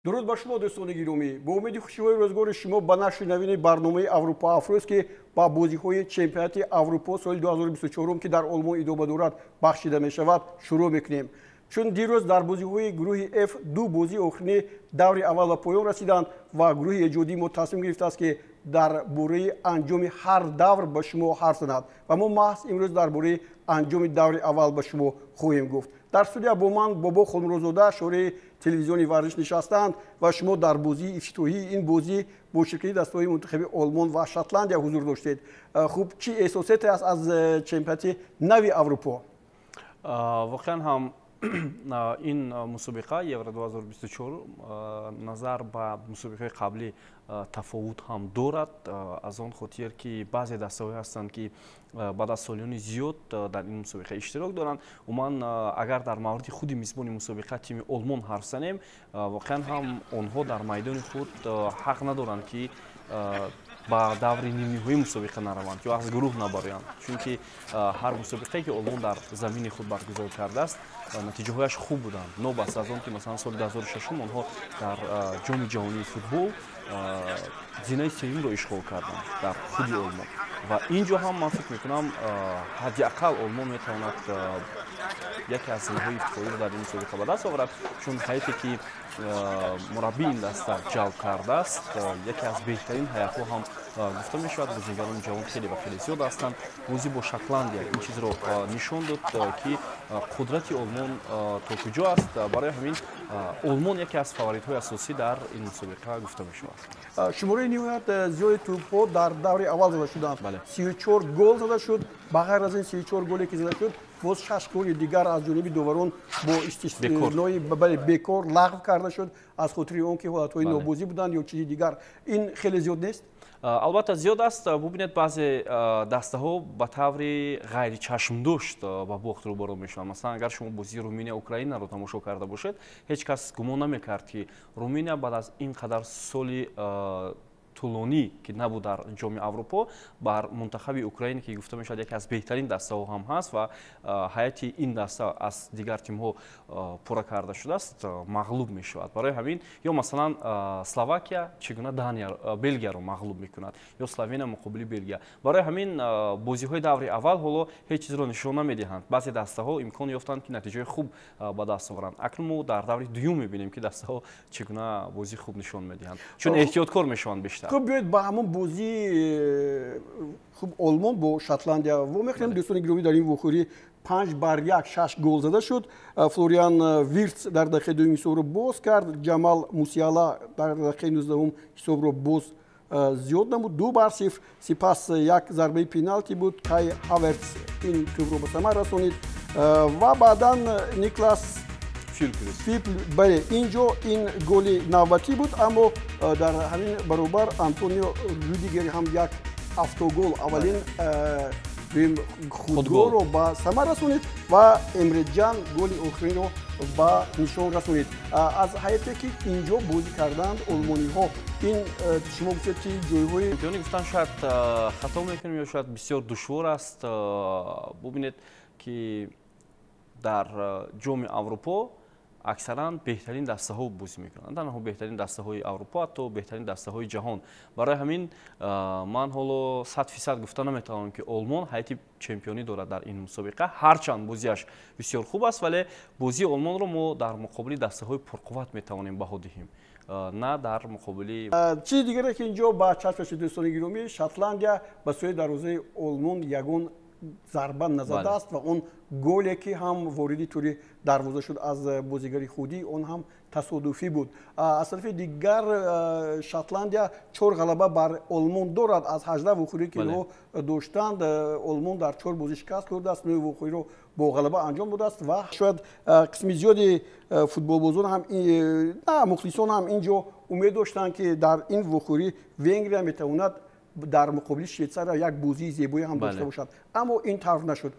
درود بر شما دوستان گرامی. با امید خوشی روزگار شما به نشنیدن برنامه اروپا افروز که با بازی‌های چمپیونات اروپا سال 2024 که در آلمان ادامه دارد بخشیده می شود شروع میکنیم. چون دیروز در بازی‌های گروه F دو بازی آخرین دور اول به پایان رسیدند و گروه ایجادی ما تصمیم گرفته است که درباره انجام هر دور به شما حرف زند و ما محض امروز درباره انجام دور اول به شما خواهیم گفت. در استودیو با من بابا خانم‌رضاده شورای تلویزیونی ورزش نشستند و شما در بازی افتتاحی این بازی با شرکت دسته‌های منتخب آلمان و شاتلندیا حضور داشتید. خوب چی احساساتی است از چمپیونات نوی اروپا؟ واقعا هم این مسابقه یورو 2024 نظر به مسابقه قبلی تفاوت هم دارد، از آن خاطر که بعضی دسته‌ها هستند که بعد از سالیان زیاد در این مسابقه اشتراک دارند. من اگر در مورد خود میزبان مسابقه تیم آلمان حرف زنیم، واقعا هم آنها در میدان خود حق ندارند که با دور نیمه‌نهایی مسابقه نروند یا از گروه نبرند، چون که هر مسابقه که آلمان در زمین خود برگزار کرده است نتیجه‌هایش خوب بودند، نوبت از آن که مثلا سال 2006 آنها در جام جهانی فوتبال زینه سوم را اشغال کردند در خود آلمان و اینجا هم من فکر می‌کنم حداقل آلمان می‌تواند یکی از زینه‌های افتخاری را در این مسابقه به دست آورد، چون هیئتی که مربی این دسته جلب کرده است یکی از بهترین هیئت‌ها هم گفته می‌شود. بازیگران جوان خیلی و خیلی زیاد هستند. بازی با شاتلندیا این چیز را نشان داد که قدرت آلمان تا کجا است. برای همین آلمان یکی از فاوریت‌های اساسی در این مسابقه گفته می‌شود. شماره نهایت زیاد توپ‌ها در دور اول زده شدند. 34 گل زده شد. بغیر از این 34 گلی که زده شد باز 6 گل دیگر از جانب داوران با استثنای بیکار لغو کرده شد از خاطر آنکه حالت‌های نابازی بودند یا چیزی دیگر. این خیلی زیاد نیست؟ البته زیاد است. ببینید بعضی دسته‌ها به طور غیر چشم‌دوست با باخت روبرو میشوند. مثلا اگر شما بازی رومانیا اوکراین را تماشا کرده باشید، هیچ کس گمان نمی‌کرد که رومانیا بعد از اینقدر سال طولانی که نبود در جام اروپا بر منتخب اوکراین که گفته میشد یکی از بهترین دسته ها هم هست و هیئت این دسته از دیگر تیم ها پورا کرده شده است مغلوب می شود. برای همین یا مثلا اسلواکیا چگونه دانیا بلژیا رو مغلوب میکند یا اسلوونیا مقابل بلژیا. برای همین بازی های دور اول حالا هیچ چیز رو نشون نمیدهند. بعضی دسته ها امکان یافتند که نتیجه خوب به دست آورند. اکنون ما در دور دوم میبینیم که دسته ها چگونه بازی خوب نشون میدهند، چون احتیاطکار میشوند بیشتر. خب بیاید با همون بازی خوب آلمان با شاتلندیا و می‌خوایم دوستان گرامی در این وخوری 5-1 6 گل زده شد. فلوریان ویرتس در دقیقه دوم حساب رو باز کرد. جمال موسیالا در دقیقه 19 حساب رو باز زیاد نمود. 2-0. سپس یک ضربه پنالتی بود. کای هاورتس این توپ رو به ثمر رسانید و بعداً نیکلاس بله اینجا این گل نوبتی بود، اما در همین برابر آنتونیو رودیگر هم یک افتوگل اولین خودگل رو به ثمر رسونید و امره جان گل آخرین رو به نشان رسونید. از هیئتی که اینجا بازی کردند آلمانی ها این شما گفتید که جایهای چمپیونی گفتن شاید خطا میکنیم یا شاید بسیار دشوار است. ببینید که در جام اروپا اکثرا بهترین دسته ها بازی میکنند، تنها بهترین دسته های اروپا تا بهترین دسته های جهان. برای همین من حالا 100% گفته نمیتوانم که آلمان هیئت چمپیونی دارد در این مسابقه، هرچند بازیش بسیار خوب است، ولی بازی آلمان رو ما در مقابل دسته های پرقوت میتوانیم بها دهیم، نه در مقابل چیز دیگری که اینجا با چشم دوستان گرامی شاتلندیا به سوی دروازه آلمان یگان ضربه نزده است و اون گلی که هم واردی توری دروازه شد از بازیگری خودی اون هم تصادفی بود. از طرف دیگر شاتلندیا 4 غلبه بر آلمان دارد. از 18 وخوری که رو داشتند آلمان در 4 بازی شکست خورده است. 9 وخوری رو با غلبه انجام داده است و شاید قسم زیادی فوتبال بازان هم نه مخلصان هم اینجا امید داشتند که در این وخوری ونگریا میتواند در مقابل شویتزار یک بازی زیبایی هم داشته باشد، اما این طرف نشد.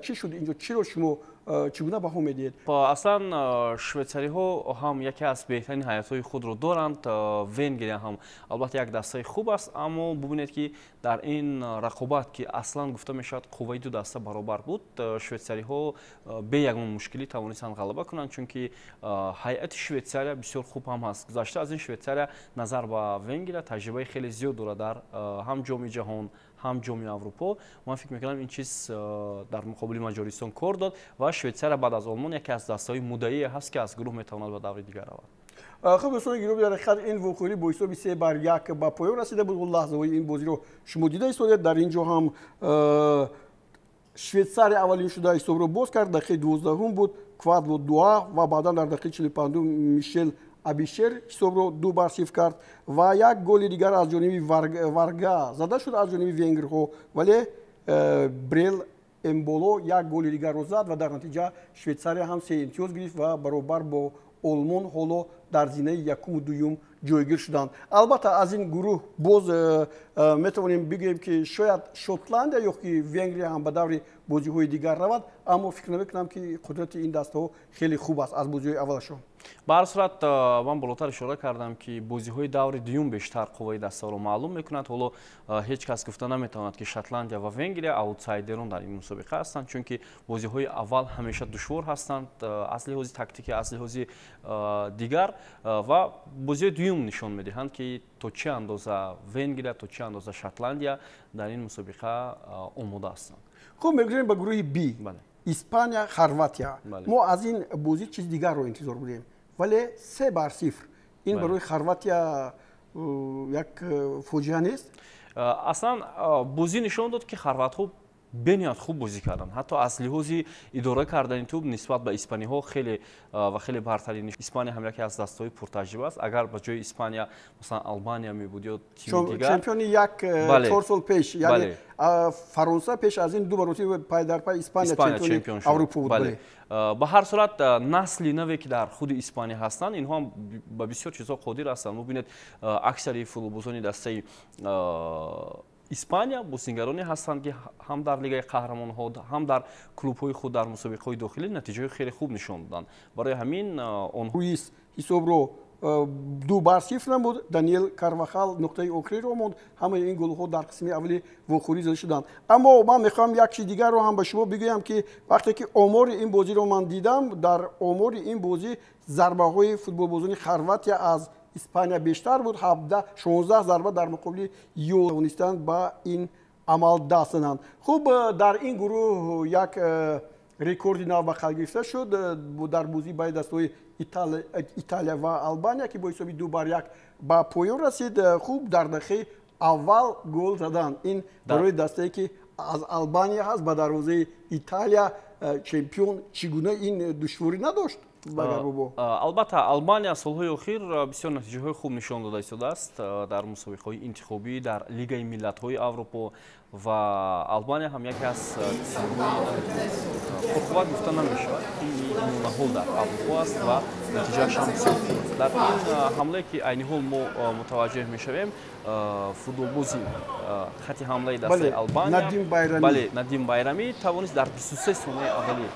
چی شد اینجا؟ چی رو شما чигуна баҳо медиҳед? аслан швейтсариҳо ҳам яке аз беҳтарин ҳайатҳои худро доранд. Венгрия ҳам албатта як дастаи хуб аст, аммо бубинед ки дар ин рақобат ки аслан гуфта мешавад қувваи ду даста баробар буд, швейтсариҳо бе ягон мушкилӣ тавонистанд ғалаба кунанд, чунки ҳайати Швейтсария бисёр хуб ҳам ҳаст. Гузашта аз ин Швейтсария назар ба Венгрия таҷрибаи хеле зиёд дорад дар ҳам ҷоми ҷаҳон, ҳам ҷоми Аврупо. Ман фикр мекунам ин чиз дар муқобили Маҷористон кор дод ва Швейтсария баъд аз Олмон яке аз дастаҳои муддаие ҳаст ки аз гурӯҳ метавонад ба даври дигар равад. Хуб дӯстони гироми, дар ҳақиқат ин вуқӯъи бо ҳисоби 3-1 ба поён расида буд. лаҳзаҳои ин бозиро шумо дида истодед. дар ин ҷо ҳам Швейтсария аввалин шуда ҳисобро боз кард. дақиқаи 12 буд Квадло Дуа ва баъдан дар дақиқаи 45 Мишел Абишер ҳисобро 2-0 кард ва як голи дигар аз ҷониби Варга зада шуд аз ҷониби венгрҳо, вале Брел Эмболо як голи дигарро зад ва дар натиҷа Швейтсария ҳам 3 имтиёз гирифт ва баробар бо Олмон ҳоло дар зинаи якуму дуюм ҷойгир шуданд. албатта аз ин гурӯҳ боз метавонем бигӯем ки шояд Шотландия ё ки Венгрия ҳам ба даври бозиҳои дигар равад, аммо фикр намекунам ки қудрати ин дастаҳо хеле хуб аст аз бозиҳои аввалашон. ба ҳар сурат ман болотар ишора кардам ки бозиҳои даври дуюм бештар қувваи дастаҳоро маълум мекунад. ҳоло ҳеҷ кас гуфта наметавонад ки Шотландия ва Венгрия аутсайдерон дар ин мусобиқа ҳастанд, чунки бозиҳои аввал ҳамеша душвор ҳастанд аз лиҳози тактикӣ, аз лиҳози дигар, ва бозиҳои дуюм нишон медиҳанд ки то чӣ андоза Венгрия, то чӣ андоза Шотландия дар ин мусобиқа омода ҳастанд. хуб, мегузарем ба гурӯҳи Б. Испания, Хорватия. мо аз ин бозӣ чизи дигарро интизор будем, вале 3-0 ин барои Хорватия як фоҷиа нест? аслан бозӣ нишон дод ки хорватҳо бениҳоят хуб бозӣ карданд. ҳатто аз лиҳози идора кардани тӯб нисбат ба испаниҳо хеле ва хеле бартарин. Испания ҳам яке аз дастаҳои пуртаҷриба аст. агар ба ҷои Испания масалан Албания мебуд ё тими дигар, чемпиони як 4 сол пеш, яъне Фаронса пеш аз ин 2 маротиба пай дар пай Испания чемпиони Аврупо буд. ба ҳар сурат насли наве ки дар худи Испания ҳастанд, инҳо ҳам ба бисёр чизҳо қодир ҳастанд. мубинед аксари футболбозони дастаи Испания бозингароне ҳастанд ки ҳам дар Лигаи Қаҳрамонҳо, ҳам дар клубҳои худ дар мусобиқаҳои дохилӣ натиҷаҳои хеле хуб нишон доданд. барои ҳамин Руис ҳисобро 2-0 намуд. Даниэл Карвахал нуқтаи охириро монд. ҳамаи ин голҳо дар қисми аввали вохӯрӣ зада шуданд. аммо ман мехоҳам як чиз дигарро ҳам ба шумо бигӯям ки вақте ки омори ин бозиро ман дидам, дар омори ин бозӣ зарбаҳои футболбозони Хорватия аз Испания бештар буд. 16 зарба дар муқобили ё тавонистанд ба ин амал даст зананд. хуб, дар ин гурӯҳ як рекорди нав ба қалb гирифта шуд дар бозии байни дастаҳои Италия ва Албания ки бо ҳисоби 2-1 ба поён расид. хуб, дар дақиқаи аввал гол заданд. ин барои дастае ки аз Албания ҳаст ба дарвозаи Италия чемпион чӣ гуна ин душворӣ надошт? албатта Албания солҳои охир бисёр натиҷаҳои хуб нишон дода истодааст дар мусобиқаҳои интихобӣ дар Лигаи миллатҳои Аврупо ва Албания ҳам яке аз пурқувват гуфта намешавад ки намунаҳо дар Аврупо аст ва натиҷааш ҳам бисёр хуб аст. дар ин ҳамлае ки айни ҳол мо мутаваҷҷеҳ мешавем, футболбози хати ҳамлаи дастаи Албания Надим Байрамӣ тавонист дар 23 сонаи аввали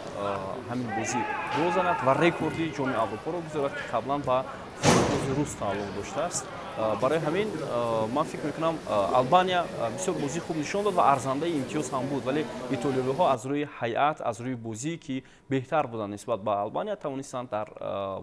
ҳамин бозӣ гол занад ва рекорди ҷоми Аврупоро гузорад ки қаблан ба футболбози рус тааллуқ доштааст. барои ҳамин ман фикр мекунам Албания бисёр бозии хуб нишон дод ва арзандаи имтиёз ҳам буд, вале итолиёвиҳо аз рӯи ҳайат, аз рӯи бозӣ ки беҳтар буданд нисбат ба Албания тавонистанд дар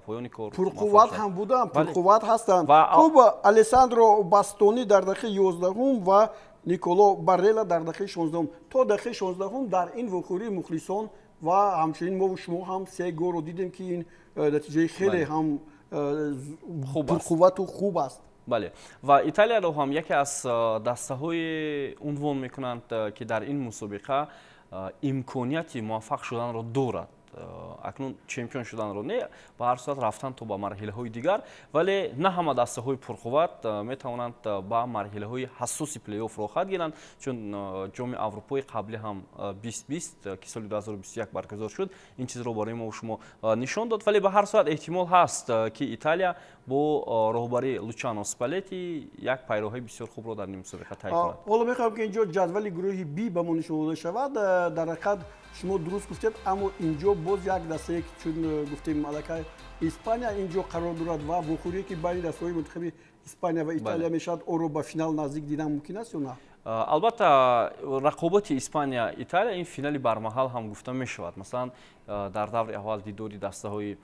поёни кор пурқувват ҳам буданд, пурқувват ҳастанд. хуб, Алессандро Бастони дар дақиқаи 11 ва Николо Баррела дар дақиқаи 16 то дақиқаи 16 дар ин вохӯрии мухлисон ва ҳамчунин мо шумо ҳам 3 голро дидем ки ин натиҷаи хеле ҳам пурқуввату хуб аст. бале, ва Италияро ҳам яке аз дастаҳои унвон мекунанд ки дар ин мусобиқа имконияти муваффақ шуданро дорад. акнун чемпион шуданро не, ба ҳар сурат рафтан то ба марҳилаҳои дигар, вале на ҳама дастаҳои пурқувват метавонанд ба марҳилаҳои ҳассоси плей-офф роҳат гиранд, чун ҷоми Аврупои қаблӣ ҳам 2020 ки соли 2021 баргузор шуд, ин чизро барои мо шумо нишон дод, вале ба ҳар сурат эҳтимол ҳаст ки Италия бо роҳбари Лучано Спалетти як пайроҳаи бисёр хубро дар ин мусобиқа тай кунад. ҳоло мехоҳам ки инҷо ҷадвали гурӯҳи Б ба мо нишон дода шавад. дар ҳақиқат شما درست گفتید، اما اینجا باز یک دسته که چون گفتیم الکای اسپانیا اینجا قرار دارد و بخوری که بین دسته‌های منتخب اسپانیا و ایتالیا میشد او رو به فینال نزدیک دیدن ممکن است یا نه؟ البته رقابت اسپانیا ایتالیا این فینالی برمحل هم گفته می شود. مثلا در دور اول دیداری دسته های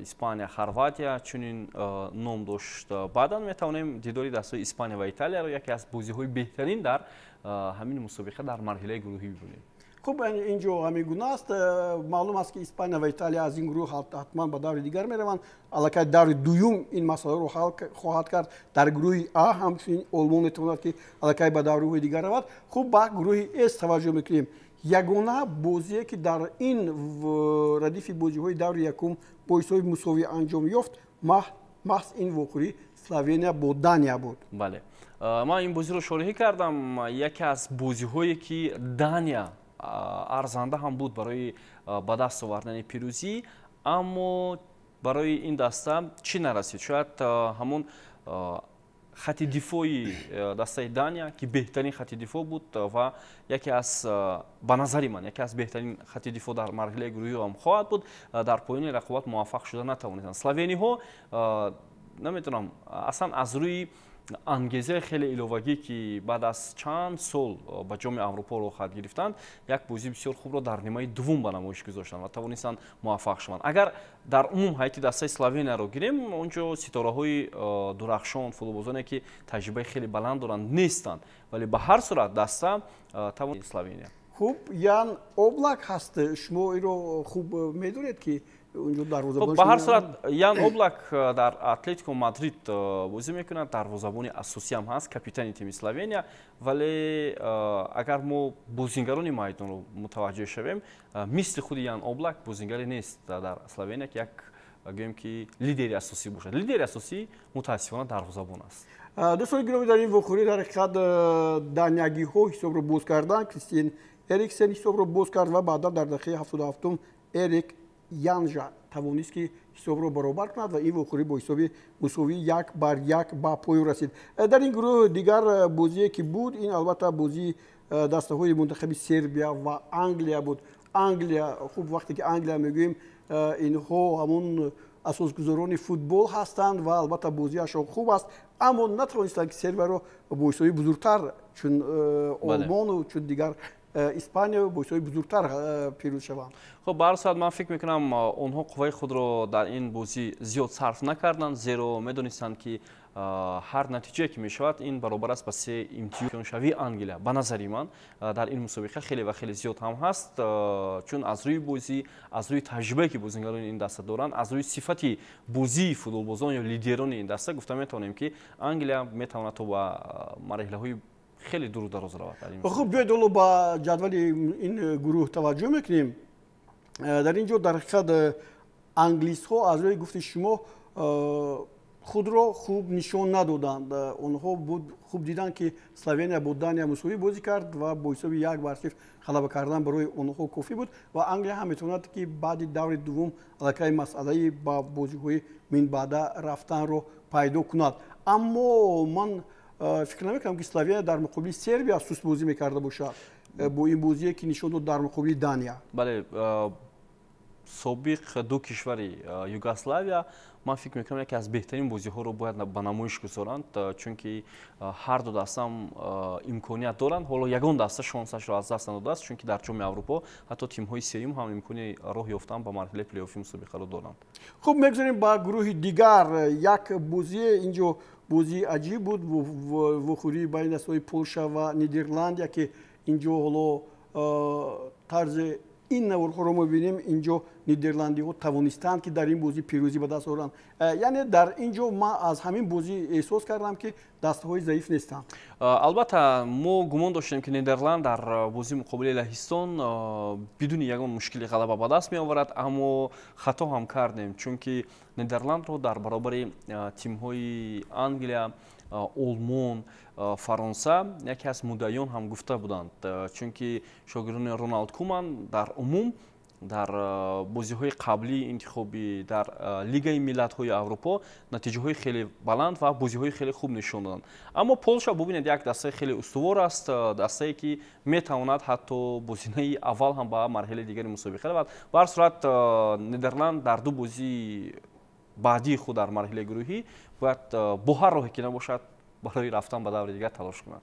اسپانیا خرواتیا چنین نام داشت. بعدا می توانیم دیداری دسته های اسپانیا و ایتالیا را یکی از بازی های بهترین در همین مسابقه در مرحله گروهی ببینیم. خب اینجا همین گونه است. معلوم است که اسپانیا و ایتالیا از این گروه حتما به دور دیگر میروند. البته دور دوم این مسئله رو حل خواهد کرد. در گروه آ همچنین آلمان میتواند که البته به دور دیگر رود. خب به گروه اس توجه میکنیم. یگانه بازی که در این ردیف بازی های دور یکم بازی مساوی انجام یافت محض این واقعی اسلوونیا با دانیا بود. بله، ما این بازی رو شرحی کردم. یکی از بازی هایی که دانیا ارزنده هم بود برای به دست آوردن پیروزی، اما برای این دسته چی نرسید. شاید همون خط دفاعی دسته دانیا که بهترین خط دفاع بود و یکی از به نظر من یکی از بهترین خط دفاع در مرحله گروهی هم خواهد بود. در پایان رقابت موفق شده نتوانستند. اسلوونی ها نمیتونم اصلا از روی انگیزه خیلی الوگی که بعد از چند سال با جام اروپا رو خط گرفتند، یک بازی بسیار خوب رو در نیمه دوم به نمایش گذاشتند و توانستند موفق شوند. اگر در عموم هیئت دسته اسلوونیا رو گیریم، اونجا ستاره‌های درخشان، فوتبالبازانی که تجربه خیلی بلند دارند نیستند، ولی به هر صورت دسته توان اسلوونیا. خوب، یان اوبلاک هست. شما این رو خوب میدونید که اونجا دروازه‌بان. به هر صورت یان اوبلاک در اتلتیکو مادرید بازی میکنه، دروازه‌بان اساسی هم هست، کاپیتان تیم اسلوونیا. ولی اگر ما بازیگران میدان رو متوجه شویم، مثل خود یان اوبلاک بازیگری نیست در اسلوونیا که یک گیم که لیدری اساسی باشد. لیدری اساسی متاسفانه دروازه‌بان است. دوستان گرامی، در این واقعی در حقیقت دانیاگی ها حساب رو باز کردن. کریستین اریکسن حساب رو باز کرد و بعدا در دقیقه 77 اریک یانجا توانست که حساب رو برابر کند و این واقعی با حساب مساوی 1-1 با پایان رسید. در این گروه دیگر بازی که بود، این البته بازی دسته های منتخب سربیا و انگلیا بود. انگلیا، خوب وقتی که انگلیا میگوییم اینها همون اساسگذاران فوتبال هستند و البته بازیشان خوب است، اما نتوانستند که سربیا رو با حساب بزرگتر چون آلمان و چون دیگر اسپانیا با حساب بزرگتر پیروز شوند. خب به هر صورت من فکر میکنم اونها قوای خود رو در این بازی زیاد صرف نکردند، زیرا میدونستند که هر نتیجه که میشود این برابر است با 3 امتیاز شوی انگلیا. به نظر من در این مسابقه خیلی و خیلی زیاد هم هست، چون از روی بازی، از روی تجربه که بازیگران این دسته دارند، از روی صفت بازی فوتبالبازان یا لیدران این دسته گفته میتونیم که انگلیا میتواند تو با مرحله های خیلی دور دراز رود. خب بیاید اولو با جدول این گروه توجه میکنیم. در اینجا در حقیقت انگلیس ها از روی گفت شما خود را خوب نشان ندادند. اونها خوب دیدن که اسلوونیا با دانیا مساوی بازی کرد و با حساب 1-0 غلبه کردن برای اونها کافی بود و انگلیا هم میتواند که بعد دور دوم الکای مسئله با بازی‌های من بعد رفتن رو پیدا کند. اما من فکر نمی‌کنم که اسلوونیا در مقابل سربیا سوس بازی می‌کرده باشد با این بازی که نشان داد در مقابل دانیا. بله، سابق دو کشور یوگسلاویا من فکر میکنم یکی از بهترین بازی ها رو باید به نمایش گذارند، چون که هر دو دسته هم امکانیت دارند. حالا یگان دسته شانسش رو از دست نداده است، چون که در جام اروپا حتی تیم های سوم هم امکانی راه یافتن به مرحله پلی آف مسابقه رو دارند. خب میگذاریم با گروه دیگر. یک بازی اینجا بازی عجیب بود، وخوری بین دسته‌های پولشا و نیدرلند که اینجا حالا طرز این نوار رو می‌بینیم. اینجا نیدرلندی ها توانستند که در این بازی پیروزی به دست آورند. یعنی در اینجا ما از همین بازی احساس کردم که دسته‌های ضعیف نیستند. البته ما گمان داشتیم که نیدرلند در بازی مقابل لهستان بدون یگان مشکلی غلبه به دست می‌آورد، اما خطا هم کردیم، چون که نیدرلند رو در برابر تیم‌های انگلیا، آلمان، فرانسه یکی از مدعیان هم گفته بودند، چون که شاگردان رونالد کومن در عموم дар бозиҳои қаблии интихобӣ дар лигаи миллатҳои аврупо натиҷаҳои хеле баланд ва бозиҳои хеле хуб нишон доданд. Аммо Полша бубинед як дастаи хеле устувор аст, дастае ки метавонад ҳатто бозинаи аввал ҳам ба марҳилаи дигари мусобиқа равад. Ба ҳар сурат Нидерланд дар ду бозии баъдии худ дар марҳилаи гурӯҳӣ бояд бо ҳар роҳе ки набошад барои рафтан ба даври дигар талош кунад.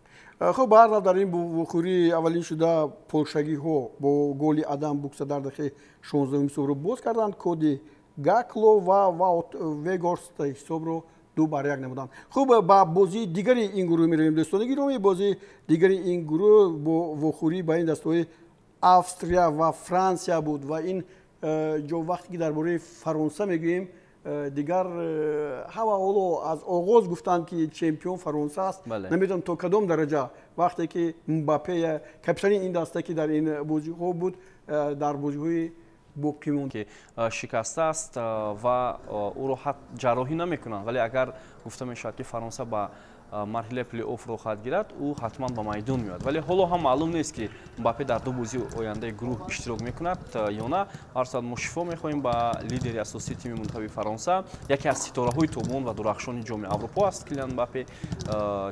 خب به هر حال در این بخوری اولین شده پولشگی ها با گلی آدم بوکس در دقیقه 16 حساب رو باز کردند. کودی گاکلو و وگورست حساب رو 2-1 نمودند. خب با بازی دیگری این گروه می‌رویم دوستان گرامی. بازی دیگری این گروه با بخوری با این دسته‌های استرالیا و فرانسه بود و این جو وقتی که درباره فرانسه میگوییم دیگر حالا از آغاز گفتند که چمپیون فرانسه است. نمیدونم تا کدام درجه وقتی که مباپه کاپیتان این دسته که در این بازی ها بود در بازی های باقی که شکسته است و او رو حتی جراحی نمیکنند، ولی اگر گفته میشود که فرانسه با مرحله پلی اوف رو خواهد گیرد او حتما به میدان میاد. ولی حالا هم معلوم نیست که مباپه در دو بازی آینده گروه اشتراک میکند یا نه. هر صد ما شفا میخواهیم با لیدری اساسی تیم منتخب فرانسه، یکی از ستاره های توبون و درخشان جام اروپا است کلیان مباپه،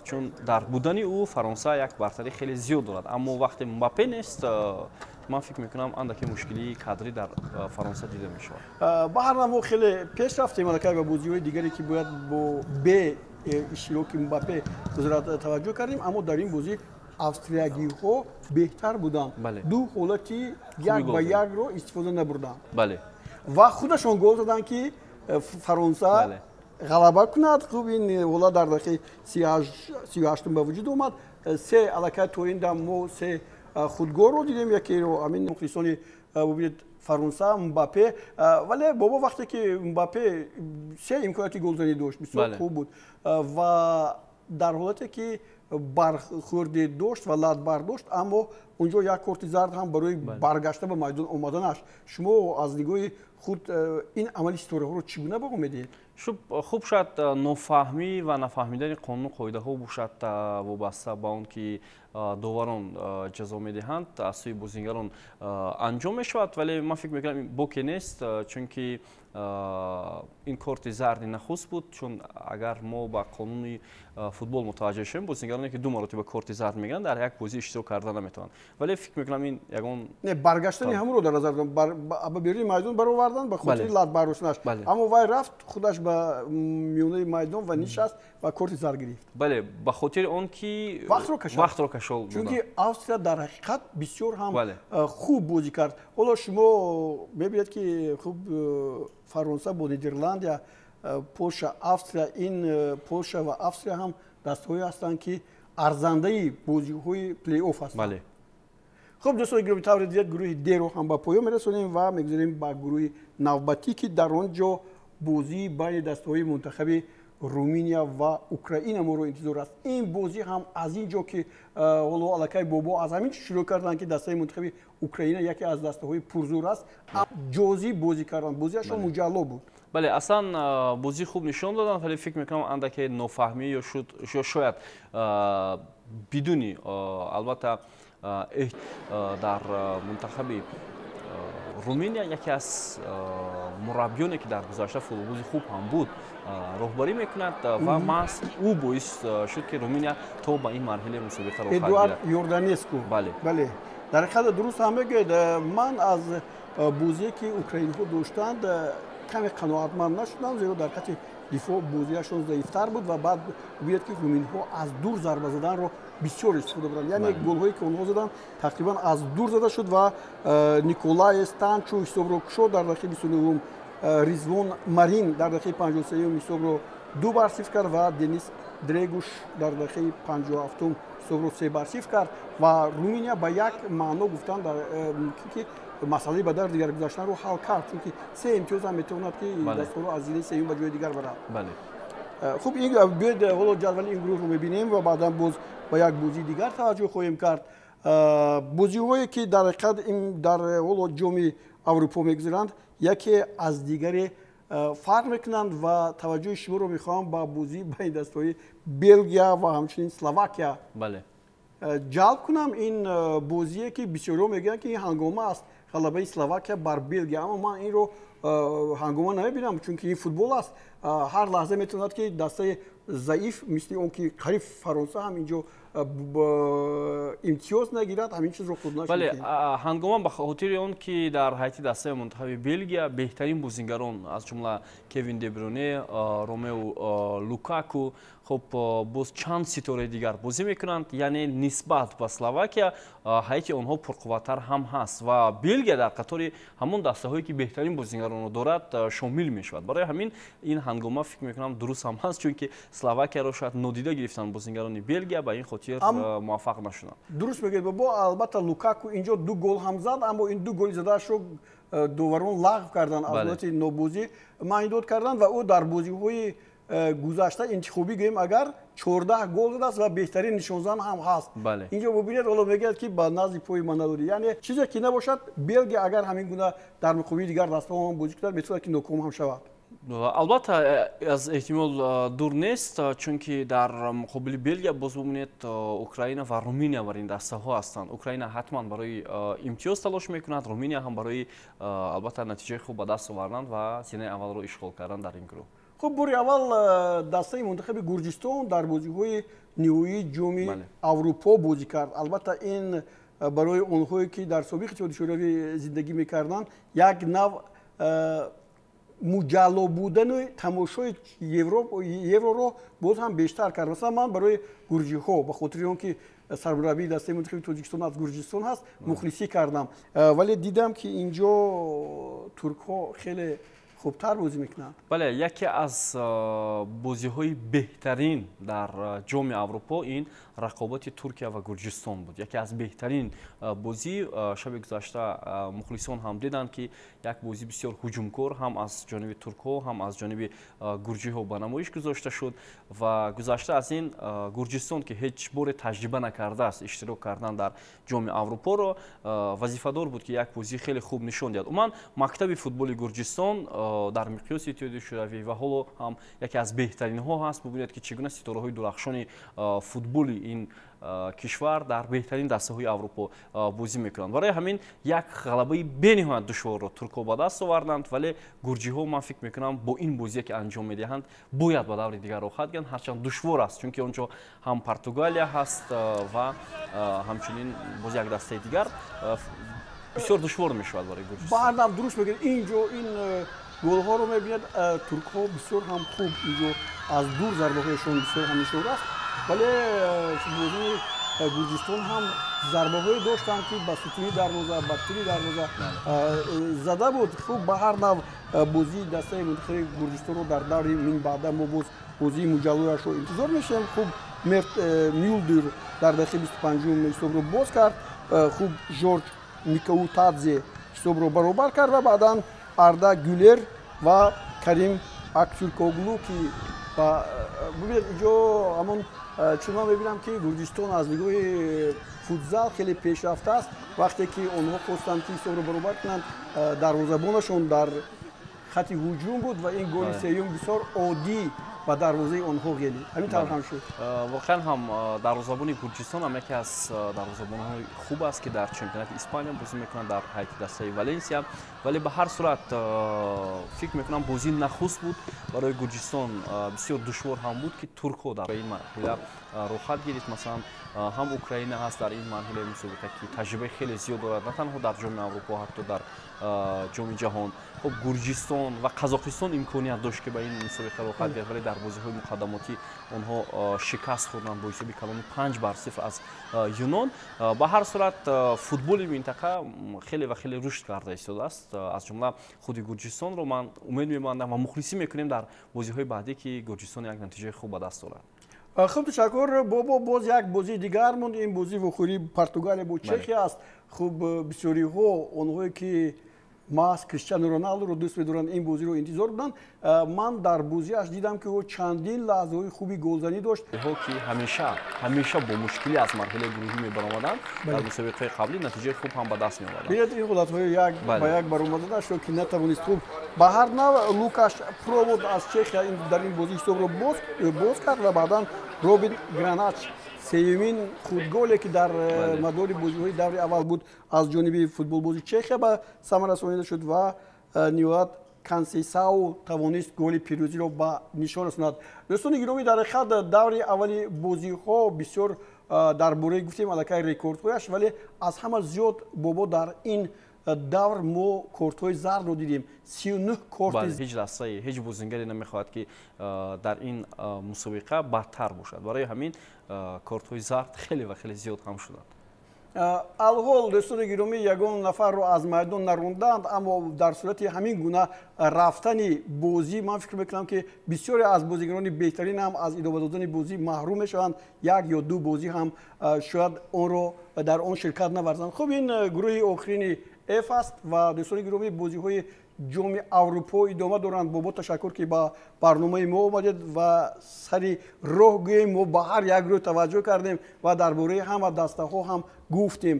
چون در بودن او فرانسه یک برتری خیلی زیاد دارد. اما وقتی مباپه نیست من فکر میکنم اندکی مشکلی کادری در فرانسه دیده میشه. با هر حال خیلی پیش رفتیم الان به بازی‌های دیگری که باید با به اشتراک مباپه گذرات توجه کردیم. اما در این بازی استرالیایی ها بهتر بودند. دو حالتی 1-1 رو استفاده نبردند. بله. و خودشون گل دادن که فرانسه غلبه کند. خوب این حالا در دقیقه 38 به وجود اومد. سه الکه تو این دم سه خودگل رو دیدیم. یکی رو همین مخلصان ببینید فرانسه مباپه، ولی بابا وقتی که مباپه سه امکاناتی گلزنی داشت بسیار خوب بود و در حالتی که برخورد داشت و لات برداشت، اما اونجا یک کارت زرد هم برای برگشته به میدان اومدنش. شما از نگاه خود این عملی ستاره ها رو چگونه باقی میدید؟ خوب شد نفهمی و نفهمیدن قانون قاعده ها باشد وابسته به اون که داوران جزا میدهند از سوی بازیگران انجام میشود. ولی من فکر میکنم بوکی نیست، چون که این کارت زرد نخست بود. چون اگر ما با قانون فوتبال متوجه شیم بازیگرانی که دو مرتبه کارت زرد میگیرند در یک بازی اشتراک کردن نمیتونن. ولی فکر میکنم این یگان نه برگشتن همون رو در نظر دارم. برای میدان برآوردن به خاطر لات برداشتنش. اما وای رفت خودش به میونه میدان و نشست و کارت زرد گرفت. بله به خاطر اون که وقت رو کشید. چون که استرالیا در حقیقت بسیار هم خوب بازی کرد. حالا شما میبینید که خوب فرانسه با نیدرلند یا پولشا استرالیا، این پولشا و استرالیا هم دستهایی هستند که ارزنده بازی‌های پلی اوف هستند. بله. خب دوستان گرامی طور دیگر گروه دی رو هم با پایان میرسونیم و میگذاریم با گروه نوبتی که در آنجا بازی بین دسته‌های منتخب رومانیا و اوکراین ما رو انتظار است. این بازی هم از اینجا که حالا الکای بابا از همین شروع کردن که دسته منتخب اوکراین یکی از دسته‌های پرزور است. جزئی بازی کردن، بازیشون مجلل بود. بله اصلا بازی خوب نشون دادن، ولی فکر میکنم اندکی نفهمی یا شاید بدونی البته در منتخب رومانیا یکی از مربیانی که در گذشته فوتبال خوب هم بود راهبری میکند و ماست او باعث شد که رومانیا تا به این مرحله مسابقه رو ادوارد یوردانسکو. بله در حقیقت درست هم میگید. من از بازی که اوکراین ها داشتند کمی قناعتمند نشدم، زیرا در حقیقت دفاع بازیشون ضعیفتر بود و بعد بیاد که رومانی ها از دور ضربه زدن رو بسیار استفاده بردن. یعنی گل هایی که اونها زدن تقریبا از دور زده شد و نیکولای استانچو حساب رو کشید. در دقیقه 29 ریزوان مارین در دقیقه 53 حساب رو 2-0 کرد و دنیس دریگوش در دقیقه 57 حساب رو 3-0 کرد و رومانیا با یک معنا گفتن در که مسئله به در دیگر گذاشتن رو حل کرد، چون که سه امتیاز هم میتواند که دست رو از زیر سوم به جای دیگر بره. بله. خب این بیاید حالا جدول این گروه رو میبینیم و بعدا باز با یک بازی دیگر توجه خواهیم کرد. بازی هایی که در حقیقت در حالا جام اروپا میگذارند یکی از دیگری فرق میکنند و توجه شما رو میخوام با بازی بین دستهای بلژیا و همچنین اسلواکیا بله جلب کنم. این بازی که بسیارا میگن که این هنگامه است غلبه اسلواکیا بر بلژیم. اما من این رو هنگام نمیبینم چون که این فوتبال است. هر لحظه میتوند که دسته ضعیف مثل اون که حریف فرانسه هم اینجا امتیاز نگیرد، همین چیز رو خود نشد. بله، هنگاما به خاطر اون که در هیئت دسته منتخب بلژیا بهترین بازیگران از جمله کوین دبرونه، رومئو لوکاکو، خب باز چند ستاره دیگر بازی میکنند، یعنی نسبت به اسلواکیا هیئت آنها پرقوت‌تر هم هست و بلژیا در قطار همون دسته هایی که بهترین بازیگران را دارد شامل میشود. برای همین این هنگاما فکر میکنم درست هم هست، چون که اسلواکیا را شاید نادیده گرفتن بازیگران بلژیا، به این خاطر موفق نشدن. درست میگید بابا. البته لوکاکو اینجا 2 گل هم زد، اما این 2 گل زدهش رو داوران لغو کردن از علت نابازی محدود کردن و او در بازی‌های گذشته انتخابی گیم اگر 14 گل زده است و بهترین نشانزن هم هست. اینجا ببینید حالا میگید که با نزد پای من نداری، یعنی چیزی که نباشد بلژیا اگر همین گونه در مقابل دیگر دسته‌ها بازی کرد میتونه که ناکام هم شود. البته از احتمال دور نیست، چون که در مقابل بلژیا باز ببینید اوکراین و رومانیا بر این دسته ها هستند. اوکراین حتما برای امتیاز تلاش میکند، رومانیا هم برای البته نتیجه خوب به دست آوردن و سینه اول رو اشغال کردن در این گروه. خب باری اول دسته منتخب گرجستان در بازی‌های نهایی جام اروپا بازی کرد. البته این برای اونهایی که در سابق اتحاد شوروی زندگی میکردن یک نوع مجلو بودن تماشای یورو رو باز هم بیشتر کرد. مثلا من برای گرجی‌ها به خاطر اینکه سرمربی دسته منتخب تاجیکستان از گرجستان هست مخلصی کردم، ولی دیدم که اینجا ترک‌ها خیلی خوبتر بازی میکنند. بله، یکی از بازی‌های بهترین در جام اروپا این رقابت ترکیه و گرجستان بود. یکی از بهترین بازی شب گذشته مخلصان هم دیدند که یک بازی بسیار هجومکار هم از جانب ترک‌ها هم از جانب گرجی‌ها به نمایش گذاشته شد و گذشته از این گرجستان که هیچ بار تجربه نکرده است اشتراک کردن در جام اروپا را وظیفه‌دار بود که یک بازی خیلی خوب نشان دهد. عموما مکتب فوتبال گرجستان در مقیاس اتحاد شوروی و حالا هم یکی از بهترین ها هست. ببینید که چگونه ستاره‌های درخشان فوتبال این کشور در بهترین دسته های اروپا بازی میکنند. برای همین یک غلبه بین‌نهایت دشوار را ترک‌ها به دست آوردند، ولی گرجی‌ها من فکر میکنم با این بازی که انجام میدهند باید به دور دیگر راه گیرند، هرچند دشوار است چون که اونجا هم پرتغالیا هست و همچنین باز یک دسته دیگر بسیار دشوار میشود برای گرجستان. بعدم درست میگید اینجا این گل ها رو میبینید ترک ها بسیار هم خوب اینجا از دور ضربه هایشون بسیار هم نشون است، ولی بازی گرجستان هم ضربه های داشتن که با ستونی دروازه بدتری دروازه زده بود. خوب به هر نوع بازی دسته منتخب گرجستان رو در دور من بعد ما بازی مجلویش رو انتظار میشیم. خوب میولدر در دقیقه 25 حساب رو باز کرد، خوب جورج میکاوتادزه حساب رو برابر کرد و بعدا اردا گولر و کریم اکتورکوگلو که ببینید اینجا همون چون من ببینم که گرجستان از نگاه فوتزال خیلی پیشرفته است. وقتی که اونها خواستند که حساب رو برابر کنند دروازه‌بانشون در خط هجوم بود و این گل سوم بسیار عادی و دروازه آنها گلی همین طرف هم شد. واقعا هم دروازه‌بان گرجستان هم یکی از دروازه‌بان‌های خوب است که در چمپیونات اسپانیا بازی میکنند در هیئت دسته والنسیا، ولی به هر صورت فکر میکنم بازی نخست بود برای گرجستان بسیار دشوار هم بود که ترک‌ها در این مرحله روخت گرفت. مثلا هم اوکراین هست در این مرحله مسابقه که تجربه خیلی زیاد دارد، نه تنها در جام اروپا حتی در جام جهان. خب گرجستان و قزاقستان امکانیت داشت که به این مسابقه روخت گرفت، ولی در بازی‌های مقدماتی آنها شکست خوردند با حساب کلان 5-0 از یونان. به هر صورت فوتبال منطقه خیلی و خیلی رشد کرده ایستاده است. از جمله خود گرجستان رو من امید می‌بندم و مخلصی می‌کنیم در بازی‌های بعدی که گرجستان یک نتیجه خوب به دست آورد. خب تشکر بابا. باز یک بازی دیگر موند، این بازی وخوری پرتغال با چخیا است. خوب بسیاری ها اونهایی که ماس کریستیانو رونالدو رو دوست می‌دارن این بازی رو انتظار بودن. من در بازیش دیدم که او چندین لحظه های خوبی گلزنی داشت. که همیشه با مشکلی از مرحله گروهی می‌برآمدن، در مسابقه قبلی نتیجه خوب هم به دست می‌آوردن. ببینید این حالت‌های یک با یک برآمدن شد که نتوانست خوب به هر نوع لوکاش پروود از چخیا در این بازی حساب رو باز کرد و بعداً روبین گراناچ сеюмин худголе ки дар мадори бозиҳои даври аввал буд аз ҷониби футболбози Чехия ба самара расонида шуд ва ниҳоят Консейсау тавонист голи пирӯзиро ба нишон расонад. дӯстони гиромӣ, дар ҳақиқат даври аввали бозиҳо бисёр дар бораи гуфтем аллакай рекордҳояш, вале аз ҳама зиёд бобо дар ин давр мо кортҳои зардро дидем. 39 корти ҳеҷ лаҳзае ҳеҷ бозингаре намехоҳад ки дар ин мусобиқа бартар бошад. барои ҳамин кортҳои зард хеле ва хеле зиёд ҳам шуданд. алҳол дӯстони гиромӣ ягон нафарро аз майдон наронданд, аммо дар сурати ҳамин гуна рафтани бозӣ ман фикр мекунам ки бисёре аз бозигарони беҳтарин ҳам аз идома додани бозӣ маҳрум мешаванд. як ё ду бозӣ ҳам шояд онро дар он ширкат наварзанд. хуб, ин гурӯҳи охирини F аст ва дӯстони гиромӣ бозиҳои ҷоми аврупо идома доранд. бобо ташаккур ки ба барномаи мо омадед ва сари роҳ гӯем мо ба ҳар як гурӯҳ таваҷҷӯҳ кардем ва дар бораи ҳама дастаҳо ҳам гуфтем.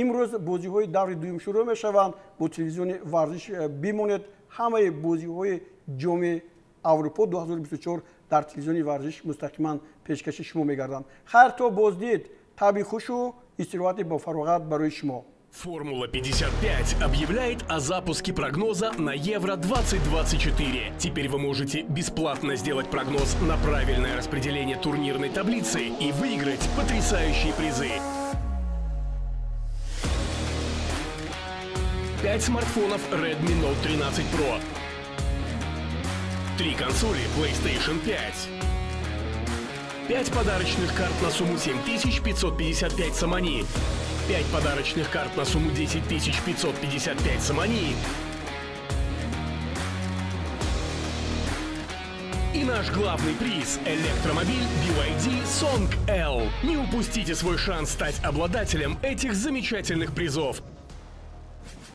имрӯз бозиҳои даври дуюм шурӯъ мешаванд. бо телевизиони варзиш бимонед. ҳамаи бозиҳои ҷоми аврупо 2024 дар телевизиони варзиш мустақиман пешкаши шумо мегарданд. хайр то боздид. таби хушу истироҳати ба фароғат барои шумо. Формула 55 объявляет о запуске прогноза на Евро 2024. Теперь вы можете бесплатно сделать прогноз на правильное распределение турнирной таблицы и выиграть потрясающие призы. 5 смартфонов Redmi Note 13 Pro. 3 консоли PlayStation 5. 5 подарочных карт на сумму 7555 самани. 5 подарочных карт на сумму 10555 самани. И наш главный приз – электромобиль BYD Song L. Не упустите свой шанс стать обладателем этих замечательных призов.